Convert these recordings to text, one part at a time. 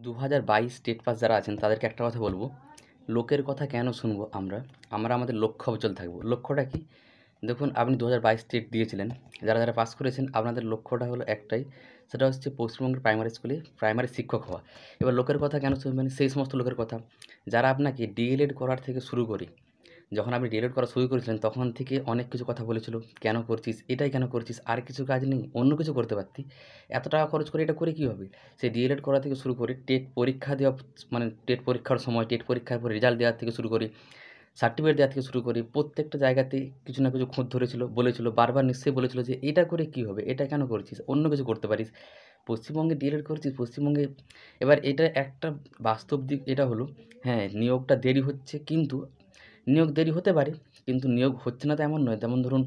2022 TET pass যারা আছেন তাদেরকে একটা কথা বলবো, লোকের কথা কেন শুনবো আমরা? আমরা আমাদের লক্ষ্যে অবিচল থাকবো। লক্ষ্যটা কি? দেখুন আপনি 2022 টেট দিয়েছিলেন। যারা পাস করেছেন আপনাদের লক্ষ্যটা হলো একটাই, সেটা হচ্ছে পশ্চিমবঙ্গের প্রাইমারি স্কুলে প্রাইমারি শিক্ষক হওয়া। এবার লোকের কথা কেন শুনবেন? সেই সমস্ত লোকের কথা যারা আপনাকে ডিএলএড করার থেকে শুরু করে, যখন আপনি ডিএলএড করা শুরু করেছিলেন তখন থেকে অনেক কিছু কথা বলেছিল। কেন করছিস? এটাই কেন করছিস? আর কিছু কাজ নেই? অন্য কিছু করতে পারতি। এত টাকা খরচ করে এটা করে কী হবে? সেই ডিএলএড করা থেকে শুরু করে টেট পরীক্ষা দেওয়া, মানে টেট পরীক্ষার সময়, টেট পরীক্ষার পর রেজাল্ট দেওয়ার থেকে শুরু করে, সার্টিফিকেট দেওয়া থেকে শুরু করে প্রত্যেকটা জায়গাতে কিছু না কিছু খুঁত ধরেছিল, বলেছিল, বারবার নিশ্চয়ই বলেছিল যে এটা করে কী হবে? এটা কেন করছিস? অন্য কিছু করতে পারিস। পশ্চিমবঙ্গে ডিএলএড করছিস, পশ্চিমবঙ্গে। এবার এটা একটা বাস্তব দিক এটা হলো, হ্যাঁ, নিয়োগটা দেরি হচ্ছে, কিন্তু নিয়োগ দেরি হতে পারে, কিন্তু নিয়োগ হচ্ছে না তো এমন নয়। যেমন ধরুন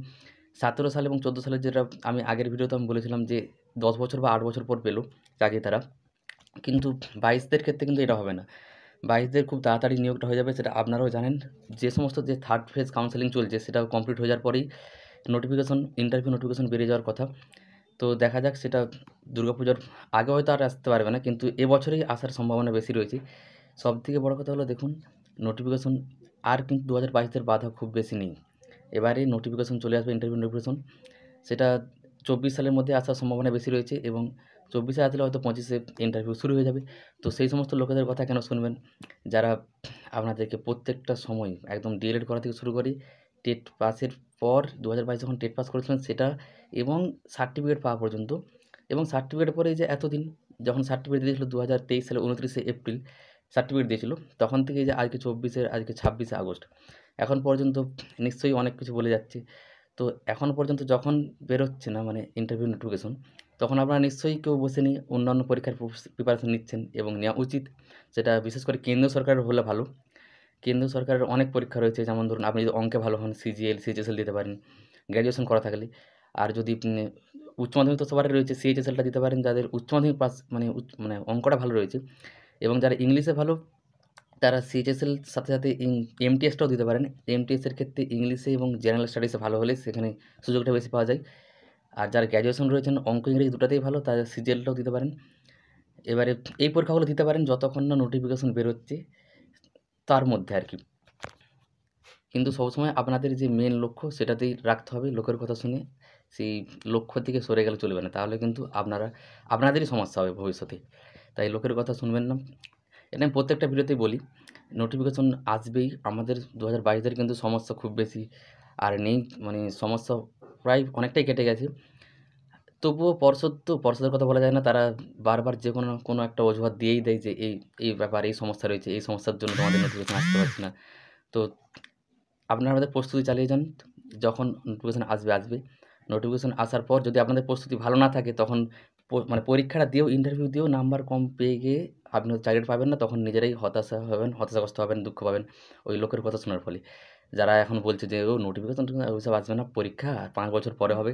17 সাল এবং 14 সালের, যেটা আমি আগের ভিডিওতে আমি বলেছিলাম যে 10 বছর বা 8 বছর পর পেল চাকরি তারা। কিন্তু 22দের ক্ষেত্রে কিন্তু এটা হবে না। 22দের খুব তাড়াতাড়ি নিয়োগটা হয়ে যাবে, সেটা আপনারাও জানেন। যে সমস্ত যে থার্ড ফেজ কাউন্সেলিং চলছে সেটাও কমপ্লিট হয়ে যাওয়ার পরেই নোটিফিকেশন, ইন্টারভিউ নোটিফিকেশন বেরিয়ে যাওয়ার কথা। তো দেখা যাক, সেটা দুর্গাপুজোর আগে হয়তো আর আসতে পারবে না, কিন্তু এবছরেই আসার সম্ভাবনা বেশি রয়েছে। সবথেকে বড় কথা হলো, দেখুন নোটিফিকেশন আর কিন্তু 2022-দের বাধা খুব বেশি নেই। এবারে নোটিফিকেশন চলে আসবে, ইন্টারভিউ নোটিফিকেশন, সেটা 24 সালের মধ্যে আসার সম্ভাবনা বেশি রয়েছে, এবং 24-এ আসলে হয়তো 25-এ ইন্টারভিউ শুরু হয়ে যাবে। তো সেই সমস্ত লোকেদের কথা কেন শুনবেন, যারা আপনাদেরকে প্রত্যেকটা সময় একদম ডিএলএড করা থেকে শুরু করে টেট পাসের পর 2022 যখন টেট পাস করেছিলেন সেটা, এবং সার্টিফিকেট পাওয়া পর্যন্ত, এবং সার্টিফিকেটের পরে এই যে এতদিন, যখন সার্টিফিকেট দিয়েছিল 2023 সালের 29শে এপ্রিল সার্টিফিকেট দিয়েছিল, তখন থেকে এই যে আজকে 24-এর, আজকে 26শে আগস্ট, এখন পর্যন্ত নিশ্চয়ই অনেক কিছু বলে যাচ্ছে। তো এখন পর্যন্ত যখন বেরোচ্ছে না, মানে ইন্টারভিউ নোটিফিকেশন, তখন আপনারা নিশ্চয়ই কেউ বসে নিয়ে অন্যান্য পরীক্ষার প্রিপারেশন নিচ্ছেন, এবং নেওয়া উচিত। সেটা বিশেষ করে কেন্দ্রীয় সরকারের হলে ভালো। কেন্দ্রীয় সরকারের অনেক পরীক্ষা রয়েছে, যেমন ধরুন আপনি যদি অঙ্কে ভালো হন, সিজিএল, সিএইচএসএল দিতে পারেন, গ্র্যাজুয়েশন করা থাকলে। আর যদি উচ্চ মাধ্যমিক তো সবারই রয়েছে, সিএইচএসএলটা দিতে পারেন যাদের উচ্চ মাধ্যমিক পাস, মানে অঙ্কটা ভালো রয়েছে। এবং যারা ইংলিশে ভালো তারা সিএইচএসএল সাথে সাথে এমটিএসটাও দিতে পারেন। এমটিএসের ক্ষেত্রে ইংলিশে এবং জেনারেল স্টাডিজে ভালো হলে সেখানে সুযোগটা বেশি পাওয়া যায়। আর যারা গ্র্যাজুয়েশন রয়েছেন, অঙ্ক ইংরেজি দুটাতেই ভালো, তারা সিজিএলটাও দিতে পারেন। এবারে এই পরীক্ষাগুলো দিতে পারেন যতক্ষণ না নোটিফিকেশন বেরোচ্ছে, তার মধ্যে আর কি। কিন্তু সবসময় আপনাদের যে মেন লক্ষ্য সেটাতেই রাখতে হবে। লোকের কথা শুনে সেই লক্ষ্য থেকে সরে গেলে চলবে না, তাহলে কিন্তু আপনাদেরই সমস্যা হবে ভবিষ্যতে। তাই লোকের কথা শুনবেন না। এটা আমি প্রত্যেকটা ভিডিওতেই বলি, নোটিফিকেশন আসবেই। আমাদের 2022-দের কিন্তু সমস্যা খুব বেশি আর নেই, মানে সমস্যা প্রায় অনেকটাই কেটে গেছে। তবুও পর্ষদের কথা বলা যায় না, তারা বারবার যে কোনো একটা অজুহাত দিয়েই দেয় যে এই ব্যাপার, এই সমস্যা রয়েছে, এই সমস্যার জন্য তোমাদের নোটিফিকেশন আসতে পারছে না। তো আপনারা আমাদের প্রস্তুতি চালিয়ে যান। যখন নোটিফিকেশন আসবে। নোটিফিকেশন আসার পর যদি আপনাদের প্রস্তুতি ভালো না থাকে, তখন মানে পরীক্ষাটা দিয়েও, ইন্টারভিউ দিয়েও নাম্বার কম পেয়ে গিয়ে আপনি চাকরিটা পাবেন না, তখন নিজেরাই হতাশাগ্রস্ত হবেন, দুঃখ পাবেন ওই লোকের কথা শোনার ফলে। যারা এখন বলছে যে নোটিফিকেশন ওইসব আসবে না, পরীক্ষা 5 বছর পরে হবে।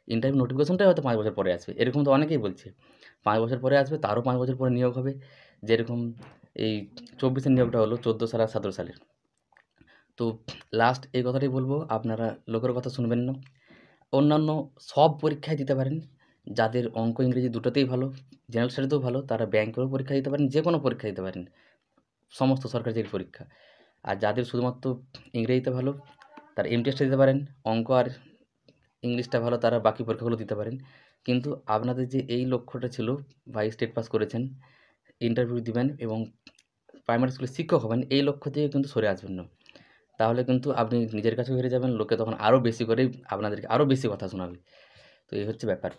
ইন্টারভিউ নোটিফিকেশনটাই হয়তো 5 বছর পরে আসবে, এরকম তো অনেকেই বলছে। 5 বছর পরে আসবে, তারও 5 বছর পরে নিয়োগ হবে। যেরকম এই 24-এর নিয়োগটা হলো 14 সাল আর 17 সালের। তো লাস্ট এই কথাটাই বলবো, আপনারা লোকের কথা শুনবেন না। অন্যান্য সব পরীক্ষায় দিতে পারেন। যাদের অঙ্ক ইংরেজি দুটোতেই ভালো, জেনারেল স্টাডিতেও ভালো, তারা ব্যাংকেরও পরীক্ষা দিতে পারেন, যে কোনো পরীক্ষা দিতে পারেন, সমস্ত সরকারি চাকরির পরীক্ষা। আর যাদের শুধুমাত্র ইংরেজিতে ভালো, তারা এমটিএসটা দিতে পারেন। অঙ্ক আর ইংলিশটা ভালো, তারা বাকি পরীক্ষাগুলো দিতে পারেন। কিন্তু আপনাদের যে এই লক্ষ্যটা ছিল, 22 টেট পাস করেছেন, ইন্টারভিউ দিবেন এবং প্রাইমারি স্কুলের শিক্ষক হবেন, এই লক্ষ্য থেকে কিন্তু সরে আসবেন না। তাহলে কিন্তু আপনি নিজের কাছেও হেরে যাবেন, লোকে তখন আরও বেশি করে আপনাদেরকে আরও বেশি কথা শোনাবে। তো এই হচ্ছে ব্যাপার।